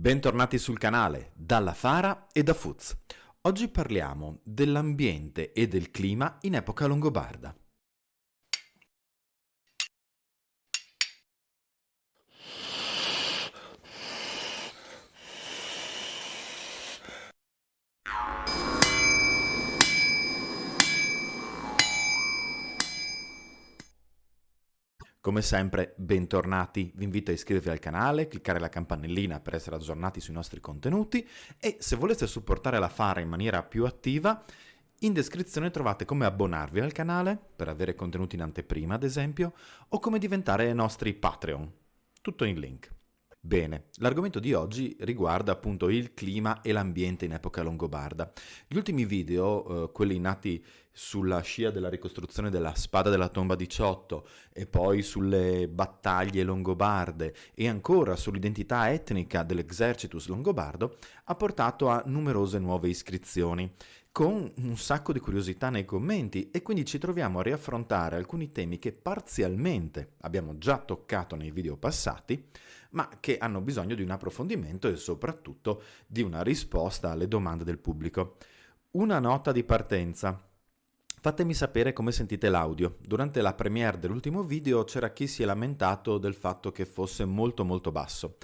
Bentornati sul canale, dalla Fara e da Fuz. Oggi parliamo dell'ambiente e del clima in epoca longobarda. Come sempre, bentornati, vi invito a iscrivervi al canale, cliccare la campanellina per essere aggiornati sui nostri contenuti e se voleste supportare la Fara in maniera più attiva, in descrizione trovate come abbonarvi al canale per avere contenuti in anteprima, ad esempio, o come diventare nostri Patreon. Tutto in link. Bene, l'argomento di oggi riguarda appunto il clima e l'ambiente in epoca longobarda. Gli ultimi video, quelli nati sulla scia della ricostruzione della spada della tomba 18 e poi sulle battaglie longobarde e ancora sull'identità etnica dell'exercitus longobardo, ha portato a numerose nuove iscrizioni, con un sacco di curiosità nei commenti e quindi ci troviamo a riaffrontare alcuni temi che parzialmente abbiamo già toccato nei video passati, ma che hanno bisogno di un approfondimento e soprattutto di una risposta alle domande del pubblico. Una nota di partenza. Fatemi sapere come sentite l'audio. Durante la premiere dell'ultimo video c'era chi si è lamentato del fatto che fosse molto basso.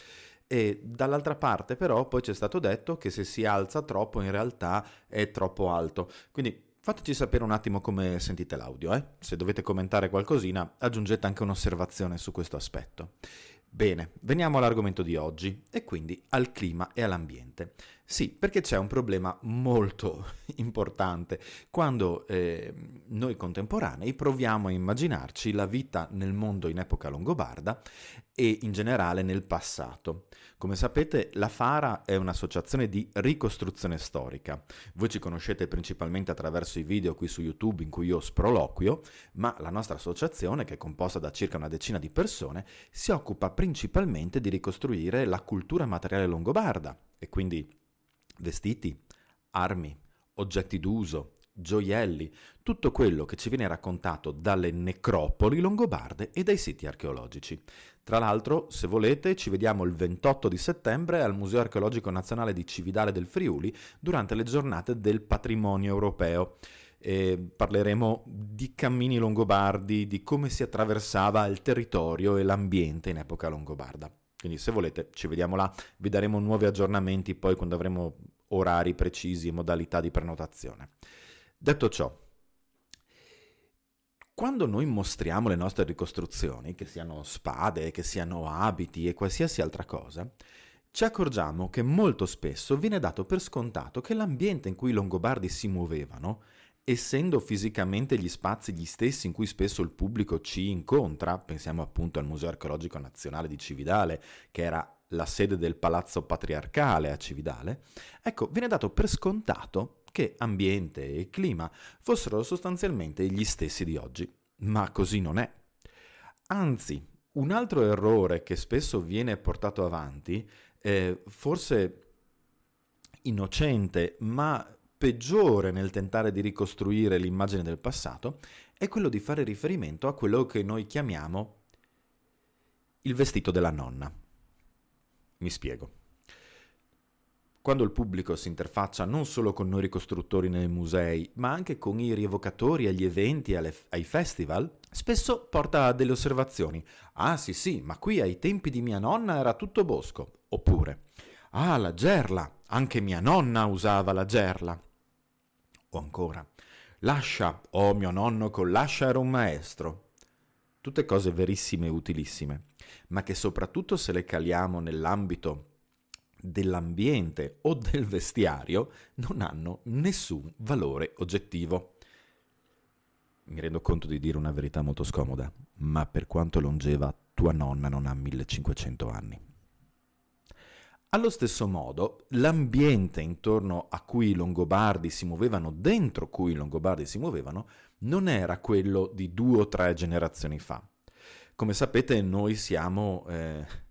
E dall'altra parte però poi c'è stato detto che se si alza troppo in realtà è troppo alto. Quindi fateci sapere un attimo come sentite l'audio. Se dovete commentare qualcosina aggiungete anche un'osservazione su questo aspetto. Bene, veniamo all'argomento di oggi e quindi al clima e all'ambiente. Sì, perché c'è un problema molto importante quando noi contemporanei proviamo a immaginarci la vita nel mondo in epoca longobarda e in generale nel passato. Come sapete, la Fara è un'associazione di ricostruzione storica. Voi ci conoscete principalmente attraverso i video qui su YouTube in cui io sproloquio, ma la nostra associazione, che è composta da circa una decina di persone, si occupa principalmente di ricostruire la cultura materiale longobarda e quindi vestiti, armi, oggetti d'uso, gioielli, tutto quello che ci viene raccontato dalle necropoli longobarde e dai siti archeologici. Tra l'altro, se volete, ci vediamo il 28 di settembre al Museo Archeologico Nazionale di Cividale del Friuli durante le giornate del patrimonio europeo. Parleremo di cammini longobardi, di come si attraversava il territorio e l'ambiente in epoca longobarda. Quindi se volete ci vediamo là, vi daremo nuovi aggiornamenti poi quando avremo orari precisi e modalità di prenotazione. Detto ciò, quando noi mostriamo le nostre ricostruzioni, che siano spade, che siano abiti e qualsiasi altra cosa, ci accorgiamo che molto spesso viene dato per scontato che l'ambiente in cui i longobardi si muovevano, essendo fisicamente gli spazi gli stessi in cui spesso il pubblico ci incontra, pensiamo appunto al Museo Archeologico Nazionale di Cividale, che era la sede del Palazzo Patriarcale a Cividale, ecco, viene dato per scontato che ambiente e clima fossero sostanzialmente gli stessi di oggi. Ma così non è. Anzi, un altro errore che spesso viene portato avanti, forse innocente, ma peggiore nel tentare di ricostruire l'immagine del passato, è quello di fare riferimento a quello che noi chiamiamo il vestito della nonna. Mi spiego. Quando il pubblico si interfaccia non solo con noi ricostruttori nei musei, ma anche con i rievocatori agli eventi e ai festival, spesso porta a delle osservazioni. Ah sì, ma qui ai tempi di mia nonna era tutto bosco. Oppure, ah la gerla, anche mia nonna usava la gerla. O ancora, l'ascia, oh mio nonno con l'ascia era un maestro. Tutte cose verissime e utilissime, ma che soprattutto se le caliamo nell'ambito dell'ambiente o del vestiario non hanno nessun valore oggettivo. Mi rendo conto di dire una verità molto scomoda, ma per quanto longeva tua nonna non ha 1500 anni. Allo stesso modo, l'ambiente intorno a cui i longobardi si muovevano, dentro cui i longobardi si muovevano, non era quello di 2 o 3 generazioni fa. Come sapete, noi siamo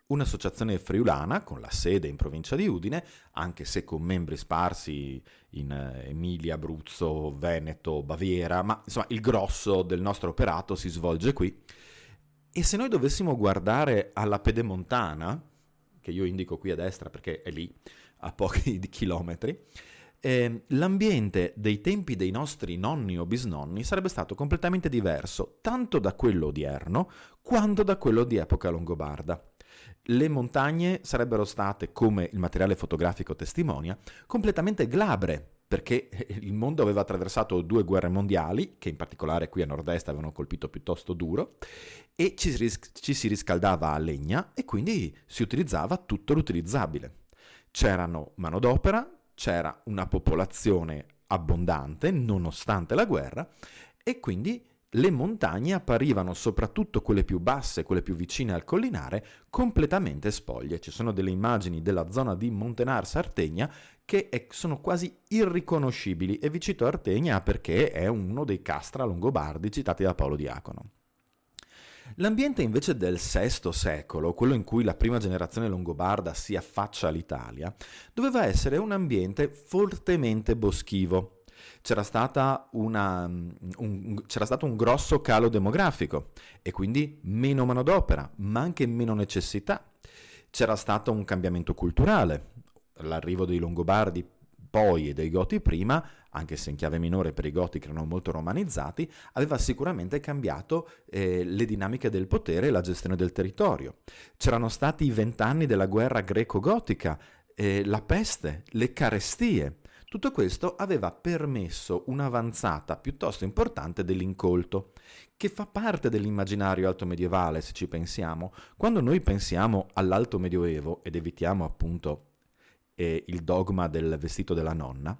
un'associazione friulana con la sede in provincia di Udine, anche se con membri sparsi in Emilia, Abruzzo, Veneto, Baviera, ma insomma il grosso del nostro operato si svolge qui. E se noi dovessimo guardare alla Pedemontana, che io indico qui a destra perché è lì, a pochi chilometri, l'ambiente dei tempi dei nostri nonni o bisnonni sarebbe stato completamente diverso, tanto da quello odierno quanto da quello di epoca longobarda. Le montagne sarebbero state, come il materiale fotografico testimonia, completamente glabre, perché il mondo aveva attraversato 2 guerre mondiali, che in particolare qui a nord-est avevano colpito piuttosto duro, e ci si riscaldava a legna e quindi si utilizzava tutto l'utilizzabile. C'erano manodopera, c'era una popolazione abbondante nonostante la guerra e quindi le montagne apparivano, soprattutto quelle più basse, quelle più vicine al collinare, completamente spoglie. Ci sono delle immagini della zona di Montenar Sardegna che sono quasi irriconoscibili e vi cito Artegna perché è uno dei castra longobardi citati da Paolo Diacono. L'ambiente invece del VI secolo, quello in cui la prima generazione longobarda si affaccia all'Italia, doveva essere un ambiente fortemente boschivo. C'era stato un grosso calo demografico e quindi meno manodopera, ma anche meno necessità. C'era stato un cambiamento culturale, l'arrivo dei Longobardi poi e dei Goti prima, anche se in chiave minore per i Goti che erano molto romanizzati, aveva sicuramente cambiato le dinamiche del potere e la gestione del territorio. C'erano stati i 20 anni della guerra greco-gotica, la peste, le carestie. Tutto questo aveva permesso un'avanzata piuttosto importante dell'incolto, che fa parte dell'immaginario alto medievale, se ci pensiamo. Quando noi pensiamo all'alto medioevo, ed evitiamo appunto il dogma del vestito della nonna,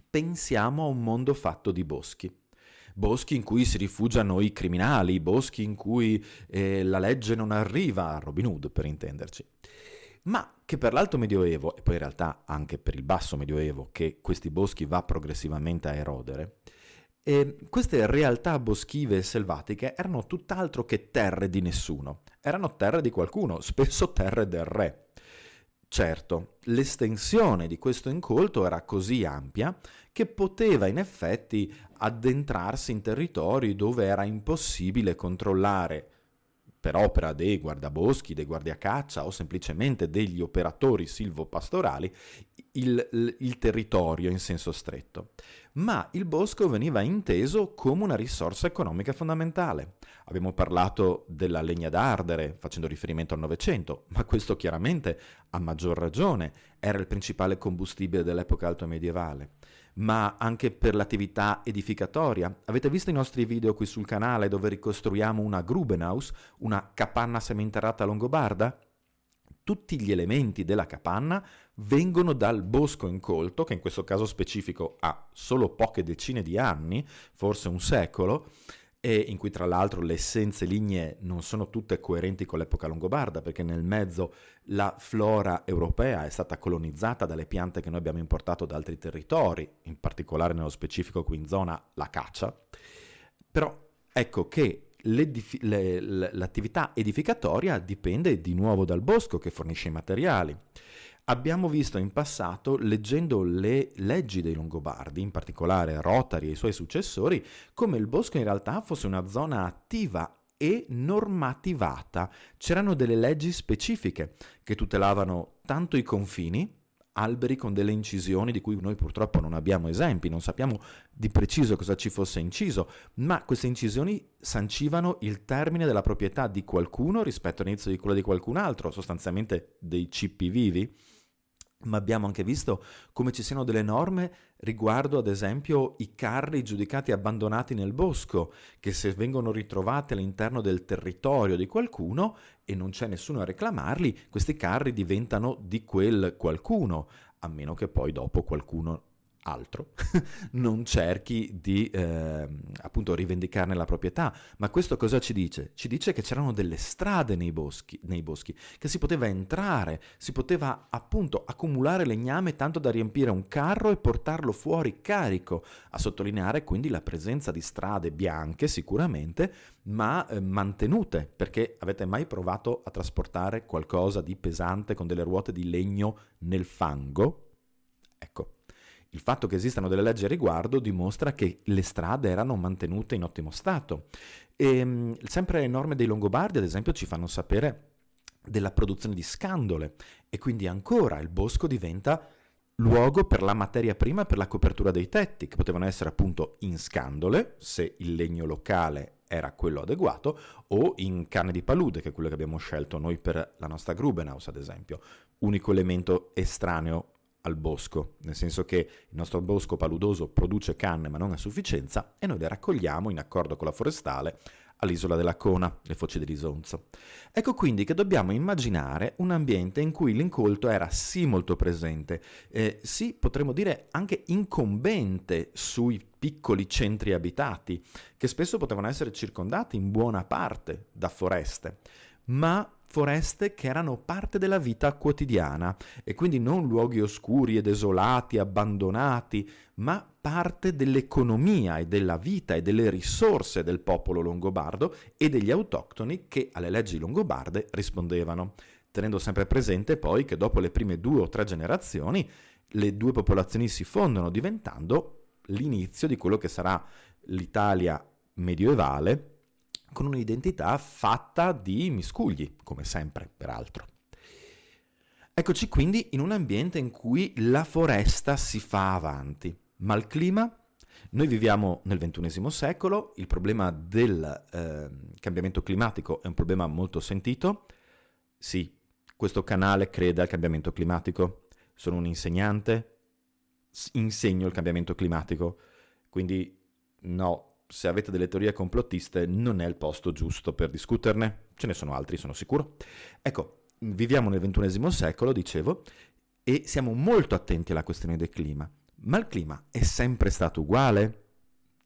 pensiamo a un mondo fatto di boschi. Boschi in cui si rifugiano i criminali, boschi in cui la legge non arriva, a Robin Hood per intenderci. Ma che per l'alto medioevo, e poi in realtà anche per il basso medioevo, che questi boschi va progressivamente a erodere, queste realtà boschive e selvatiche erano tutt'altro che terre di nessuno, erano terre di qualcuno, spesso terre del re. Certo, l'estensione di questo incolto era così ampia che poteva in effetti addentrarsi in territori dove era impossibile controllare, per opera dei guardaboschi, dei guardiacaccia o semplicemente degli operatori silvopastorali, il territorio in senso stretto. Ma il bosco veniva inteso come una risorsa economica fondamentale. Abbiamo parlato della legna da ardere, facendo riferimento al Novecento, ma questo chiaramente, a maggior ragione, era il principale combustibile dell'epoca alto medievale. Ma anche per l'attività edificatoria. Avete visto i nostri video qui sul canale dove ricostruiamo una Grubenhaus, una capanna seminterrata longobarda? Tutti gli elementi della capanna vengono dal bosco incolto, che in questo caso specifico ha solo poche decine di anni, forse un secolo, e in cui tra l'altro le essenze lignee non sono tutte coerenti con l'epoca longobarda, perché nel mezzo la flora europea è stata colonizzata dalle piante che noi abbiamo importato da altri territori, in particolare nello specifico qui in zona l'acacia. Però ecco che l'attività edificatoria dipende di nuovo dal bosco che fornisce i materiali. Abbiamo visto in passato, leggendo le leggi dei Longobardi, in particolare Rotari e i suoi successori, come il bosco in realtà fosse una zona attiva e normativata. C'erano delle leggi specifiche che tutelavano tanto i confini, alberi con delle incisioni di cui noi purtroppo non abbiamo esempi, non sappiamo di preciso cosa ci fosse inciso, ma queste incisioni sancivano il termine della proprietà di qualcuno rispetto all'inizio di quella di qualcun altro, sostanzialmente dei cippi vivi. Ma abbiamo anche visto come ci siano delle norme riguardo, ad esempio, i carri giudicati abbandonati nel bosco, che se vengono ritrovati all'interno del territorio di qualcuno e non c'è nessuno a reclamarli, questi carri diventano di quel qualcuno, a meno che poi dopo qualcuno altro non cerchi di appunto rivendicarne la proprietà. Ma questo cosa ci dice? Ci dice che c'erano delle strade nei boschi, che si poteva entrare, si poteva appunto accumulare legname tanto da riempire un carro e portarlo fuori carico, a sottolineare quindi la presenza di strade bianche sicuramente, ma mantenute, perché avete mai provato a trasportare qualcosa di pesante con delle ruote di legno nel fango? Ecco. Il fatto che esistano delle leggi a riguardo dimostra che le strade erano mantenute in ottimo stato. E sempre le norme dei Longobardi, ad esempio, ci fanno sapere della produzione di scandole e quindi ancora il bosco diventa luogo per la materia prima per la copertura dei tetti, che potevano essere appunto in scandole, se il legno locale era quello adeguato, o in canne di palude, che è quello che abbiamo scelto noi per la nostra Grubenhaus, ad esempio, unico elemento estraneo al bosco, nel senso che il nostro bosco paludoso produce canne ma non a sufficienza e noi le raccogliamo in accordo con la forestale all'isola della Cona, le foci dell'Isonzo. Ecco quindi che dobbiamo immaginare un ambiente in cui l'incolto era sì molto presente, sì potremmo dire anche incombente sui piccoli centri abitati, che spesso potevano essere circondati in buona parte da foreste, ma foreste che erano parte della vita quotidiana e quindi non luoghi oscuri e desolati, abbandonati, ma parte dell'economia e della vita e delle risorse del popolo longobardo e degli autoctoni che alle leggi longobarde rispondevano, tenendo sempre presente poi che dopo le prime 2 o 3 generazioni le 2 popolazioni si fondono, diventando l'inizio di quello che sarà l'Italia medievale, con un'identità fatta di miscugli, come sempre, peraltro. Eccoci quindi in un ambiente in cui la foresta si fa avanti, ma il clima? Noi viviamo nel XXI secolo, il problema del cambiamento climatico è un problema molto sentito. Sì, questo canale crede al cambiamento climatico. Sono un insegnante, insegno il cambiamento climatico, quindi no. Se avete delle teorie complottiste non è il posto giusto per discuterne, ce ne sono altri, sono sicuro. Ecco, viviamo nel XXI secolo, dicevo, e siamo molto attenti alla questione del clima. Ma il clima è sempre stato uguale?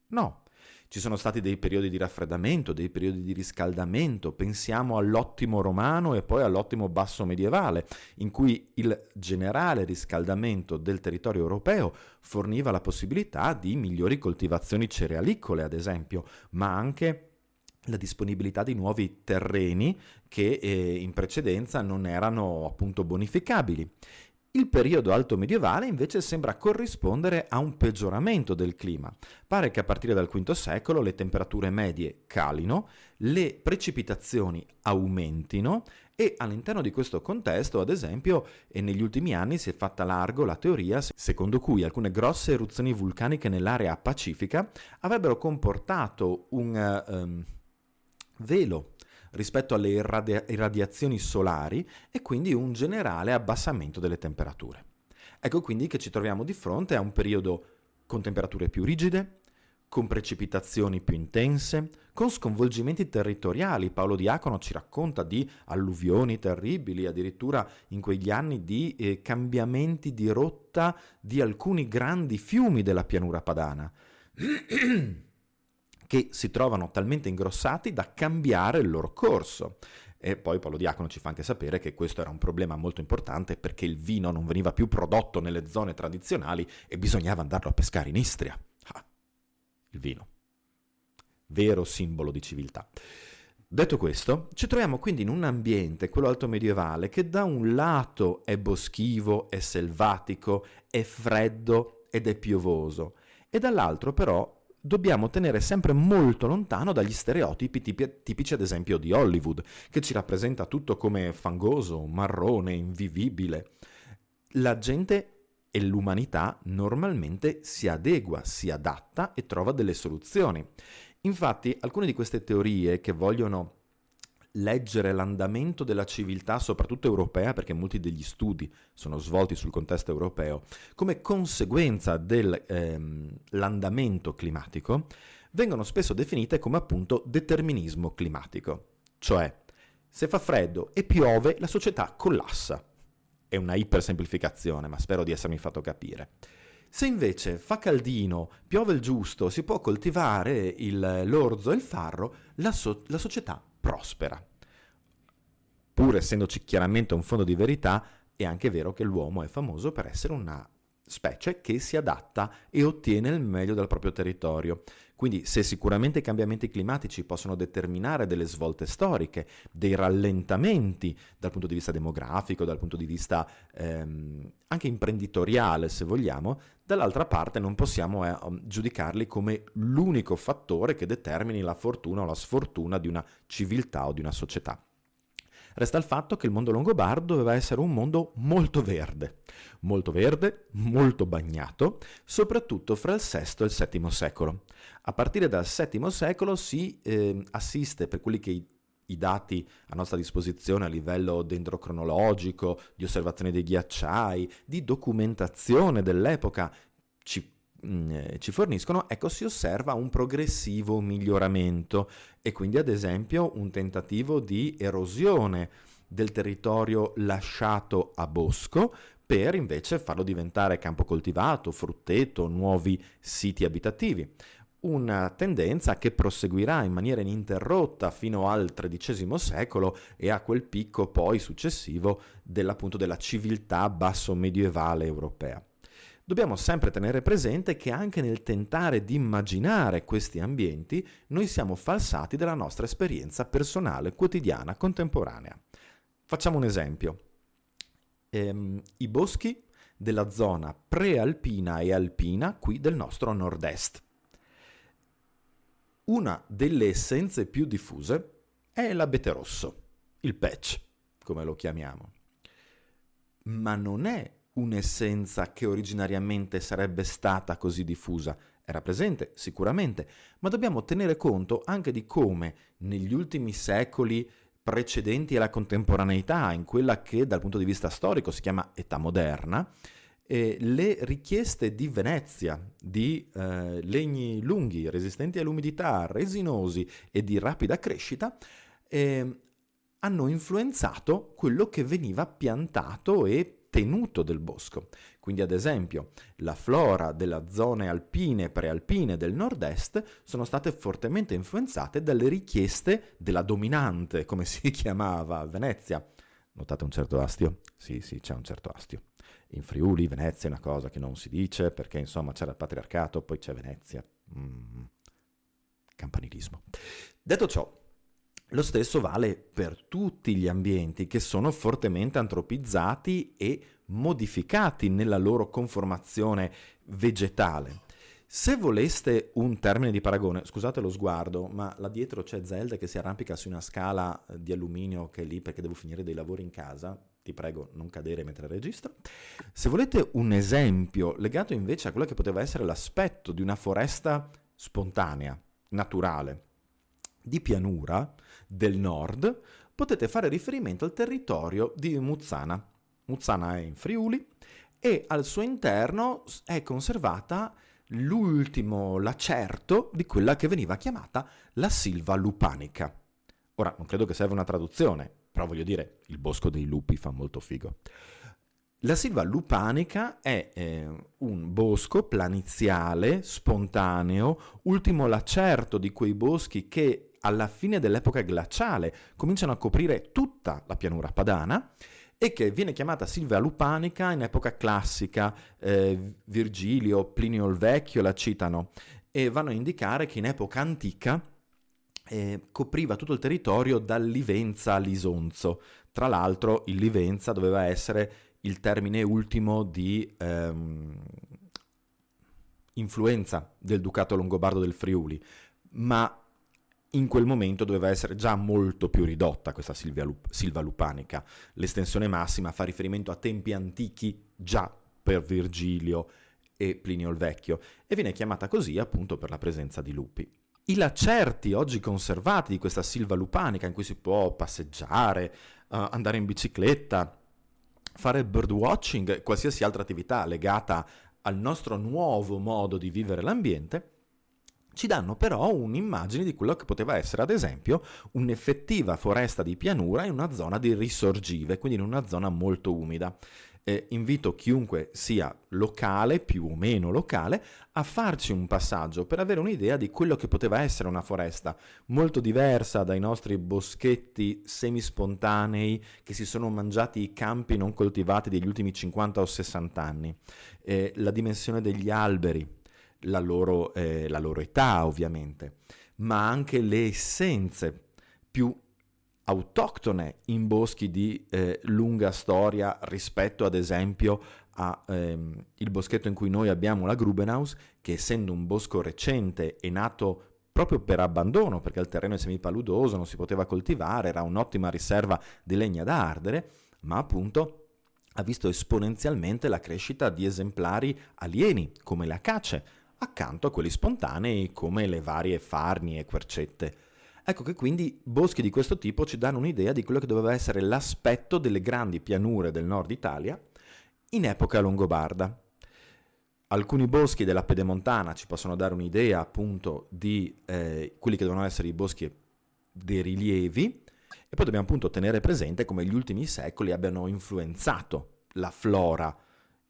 No. Ci sono stati dei periodi di raffreddamento, dei periodi di riscaldamento, pensiamo all'ottimo romano e poi all'ottimo basso medievale, in cui il generale riscaldamento del territorio europeo forniva la possibilità di migliori coltivazioni cerealicole, ad esempio, ma anche la disponibilità di nuovi terreni che in precedenza non erano appunto bonificabili. Il periodo alto medievale invece sembra corrispondere a un peggioramento del clima. Pare che a partire dal V secolo le temperature medie calino, le precipitazioni aumentino e all'interno di questo contesto, ad esempio, negli ultimi anni si è fatta largo la teoria secondo cui alcune grosse eruzioni vulcaniche nell'area pacifica avrebbero comportato un velo rispetto alle irradiazioni solari e quindi un generale abbassamento delle temperature. Ecco quindi che ci troviamo di fronte a un periodo con temperature più rigide, con precipitazioni più intense, con sconvolgimenti territoriali. Paolo Diacono ci racconta di alluvioni terribili, addirittura in quegli anni di cambiamenti di rotta di alcuni grandi fiumi della pianura padana che si trovano talmente ingrossati da cambiare il loro corso. E poi Paolo Diacono ci fa anche sapere che questo era un problema molto importante perché il vino non veniva più prodotto nelle zone tradizionali e bisognava andarlo a pescare in Istria. Ah, il vino. Vero simbolo di civiltà. Detto questo, ci troviamo quindi in un ambiente, quello alto medievale, che da un lato è boschivo, è selvatico, è freddo ed è piovoso, e dall'altro però dobbiamo tenere sempre molto lontano dagli stereotipi tipici ad esempio di Hollywood, che ci rappresenta tutto come fangoso, marrone, invivibile. La gente e l'umanità normalmente si adegua, si adatta e trova delle soluzioni. Infatti, alcune di queste teorie che vogliono leggere l'andamento della civiltà, soprattutto europea, perché molti degli studi sono svolti sul contesto europeo, come conseguenza dell'andamento climatico, vengono spesso definite come appunto determinismo climatico. Cioè, se fa freddo e piove, la società collassa. È una ipersemplificazione, ma spero di essermi fatto capire. Se invece fa caldino, piove il giusto, si può coltivare l'orzo e il farro, la società prospera. Pur essendoci chiaramente un fondo di verità, è anche vero che l'uomo è famoso per essere una specie che si adatta e ottiene il meglio dal proprio territorio. Quindi se sicuramente i cambiamenti climatici possono determinare delle svolte storiche, dei rallentamenti dal punto di vista demografico, dal punto di vista anche imprenditoriale se vogliamo, dall'altra parte non possiamo giudicarli come l'unico fattore che determini la fortuna o la sfortuna di una civiltà o di una società. Resta il fatto che il mondo longobardo doveva essere un mondo molto verde, molto bagnato, soprattutto fra il VI e il VII secolo. A partire dal VII secolo si assiste, per quelli che i dati a nostra disposizione a livello dendrocronologico, di osservazione dei ghiacciai, di documentazione dell'epoca ci forniscono, ecco, si osserva un progressivo miglioramento e quindi ad esempio un tentativo di erosione del territorio lasciato a bosco per invece farlo diventare campo coltivato, frutteto, nuovi siti abitativi. Una tendenza che proseguirà in maniera ininterrotta fino al XIII secolo e a quel picco poi successivo appunto della civiltà basso medievale europea. Dobbiamo sempre tenere presente che anche nel tentare di immaginare questi ambienti noi siamo falsati dalla nostra esperienza personale, quotidiana, contemporanea. Facciamo un esempio. I boschi della zona prealpina e alpina qui del nostro nord-est. Una delle essenze più diffuse è l'abete rosso, il patch, come lo chiamiamo. Ma non è un'essenza che originariamente sarebbe stata così diffusa. Era presente, sicuramente, ma dobbiamo tenere conto anche di come negli ultimi secoli precedenti alla contemporaneità, in quella che dal punto di vista storico si chiama età moderna, le richieste di Venezia di legni lunghi, resistenti all'umidità, resinosi e di rapida crescita hanno influenzato quello che veniva piantato e tenuto del bosco. Quindi ad esempio la flora delle zone alpine e prealpine del nord-est sono state fortemente influenzate dalle richieste della dominante, come si chiamava a Venezia. Notate un certo astio? Sì, c'è un certo astio. In Friuli, Venezia è una cosa che non si dice perché insomma c'era il patriarcato, poi c'è Venezia. Campanilismo. Detto ciò, lo stesso vale per tutti gli ambienti che sono fortemente antropizzati e modificati nella loro conformazione vegetale. Se voleste un termine di paragone, scusate lo sguardo, ma là dietro c'è Zelda che si arrampica su una scala di alluminio che è lì perché devo finire dei lavori in casa. Ti prego, non cadere mentre registro. Se volete un esempio legato invece a quello che poteva essere l'aspetto di una foresta spontanea, naturale, di pianura del nord, potete fare riferimento al territorio di Muzzana. Muzzana è in Friuli e al suo interno è conservata l'ultimo lacerto di quella che veniva chiamata la Silva lupanica. Ora, non credo che serva una traduzione, però voglio dire, il bosco dei lupi fa molto figo. La Silva lupanica è un bosco planiziale, spontaneo, ultimo lacerto di quei boschi che alla fine dell'epoca glaciale cominciano a coprire tutta la pianura padana e che viene chiamata Silva lupanica in epoca classica. Virgilio, Plinio il Vecchio la citano e vanno a indicare che in epoca antica copriva tutto il territorio dal Livenza all'Isonzo. Tra l'altro il Livenza doveva essere il termine ultimo di influenza del Ducato Longobardo del Friuli, ma in quel momento doveva essere già molto più ridotta questa Silva lupanica. L'estensione massima fa riferimento a tempi antichi già per Virgilio e Plinio il Vecchio e viene chiamata così appunto per la presenza di lupi. I lacerti oggi conservati di questa Silva lupanica in cui si può passeggiare, andare in bicicletta, fare birdwatching, qualsiasi altra attività legata al nostro nuovo modo di vivere l'ambiente, ci danno però un'immagine di quello che poteva essere, ad esempio, un'effettiva foresta di pianura in una zona di risorgive, quindi in una zona molto umida. Invito chiunque sia locale, più o meno locale, a farci un passaggio per avere un'idea di quello che poteva essere una foresta molto diversa dai nostri boschetti semispontanei che si sono mangiati i campi non coltivati degli ultimi 50 o 60 anni. La dimensione degli alberi, la loro età ovviamente, ma anche le essenze più autoctone in boschi di lunga storia rispetto ad esempio a il boschetto in cui noi abbiamo la Grubenhaus, che essendo un bosco recente e nato proprio per abbandono, perché il terreno è semipaludoso, non si poteva coltivare, era un'ottima riserva di legna da ardere, ma appunto ha visto esponenzialmente la crescita di esemplari alieni, come le acacie, accanto a quelli spontanei come le varie farnie e quercette. Ecco che quindi boschi di questo tipo ci danno un'idea di quello che doveva essere l'aspetto delle grandi pianure del nord Italia in epoca longobarda. Alcuni boschi della Pedemontana ci possono dare un'idea appunto di quelli che devono essere i boschi dei rilievi, e poi dobbiamo appunto tenere presente come gli ultimi secoli abbiano influenzato la flora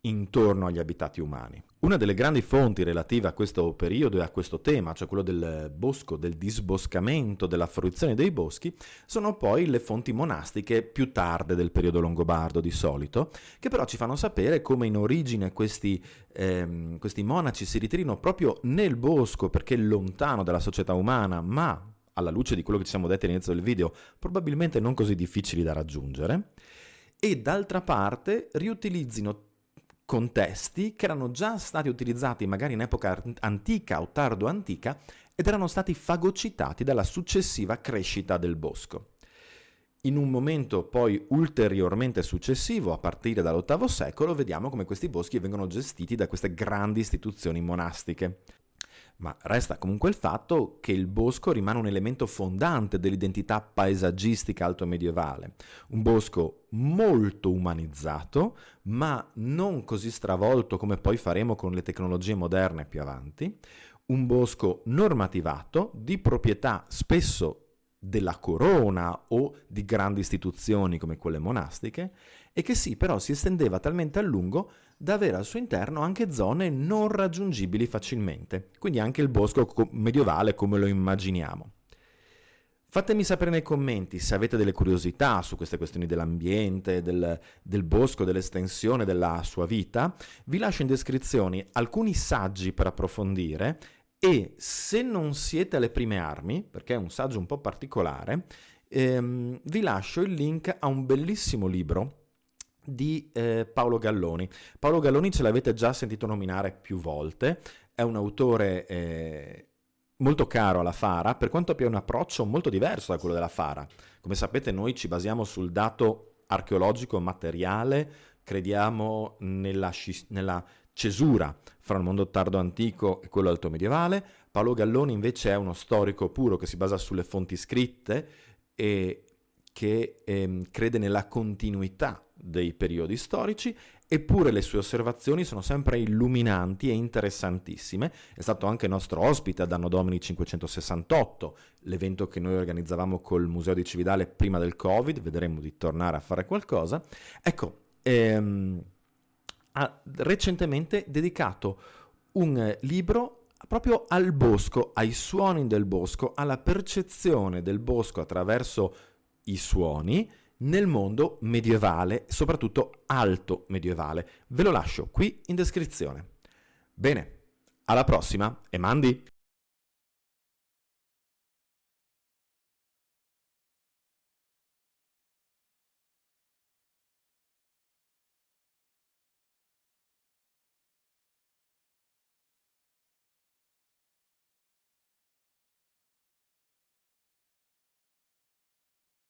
intorno agli abitati umani. Una delle grandi fonti relative a questo periodo e a questo tema, cioè quello del bosco, del disboscamento, della fruizione dei boschi, sono poi le fonti monastiche più tarde del periodo longobardo di solito, che però ci fanno sapere come in origine questi monaci si ritirino proprio nel bosco perché lontano dalla società umana, ma alla luce di quello che ci siamo detti all'inizio del video, probabilmente non così difficili da raggiungere, e d'altra parte riutilizzino contesti che erano già stati utilizzati magari in epoca antica o tardo antica ed erano stati fagocitati dalla successiva crescita del bosco. In un momento poi ulteriormente successivo, a partire dall'VIII secolo, vediamo come questi boschi vengono gestiti da queste grandi istituzioni monastiche. Ma resta comunque il fatto che il bosco rimane un elemento fondante dell'identità paesaggistica altomedievale. Un bosco molto umanizzato, ma non così stravolto come poi faremo con le tecnologie moderne più avanti. Un bosco normativato, di proprietà spesso della corona o di grandi istituzioni come quelle monastiche, e che sì, però si estendeva talmente a lungo da avere al suo interno anche zone non raggiungibili facilmente, quindi anche il bosco medievale come lo immaginiamo. Fatemi sapere nei commenti se avete delle curiosità su queste questioni dell'ambiente, del bosco, dell'estensione della sua vita. Vi lascio in descrizione alcuni saggi per approfondire, e se non siete alle prime armi, perché è un saggio un po' particolare, vi lascio il link a un bellissimo libro di Paolo Galloni. Paolo Galloni ce l'avete già sentito nominare più volte, è un autore molto caro alla Fara, per quanto abbia un approccio molto diverso da quello della Fara. Come sapete noi ci basiamo sul dato archeologico materiale, crediamo nella cesura fra il mondo tardo antico e quello alto medievale. Paolo Galloni invece è uno storico puro che si basa sulle fonti scritte e che crede nella continuità dei periodi storici, eppure le sue osservazioni sono sempre illuminanti e interessantissime. È stato anche nostro ospite ad Anno Domini 568, l'evento che noi organizzavamo col Museo di Cividale prima del Covid, vedremo di tornare a fare qualcosa. Ecco, ha recentemente dedicato un libro proprio al bosco, ai suoni del bosco, alla percezione del bosco attraverso i suoni nel mondo medievale, soprattutto alto medievale. Ve lo lascio qui in descrizione. Bene, alla prossima e mandi!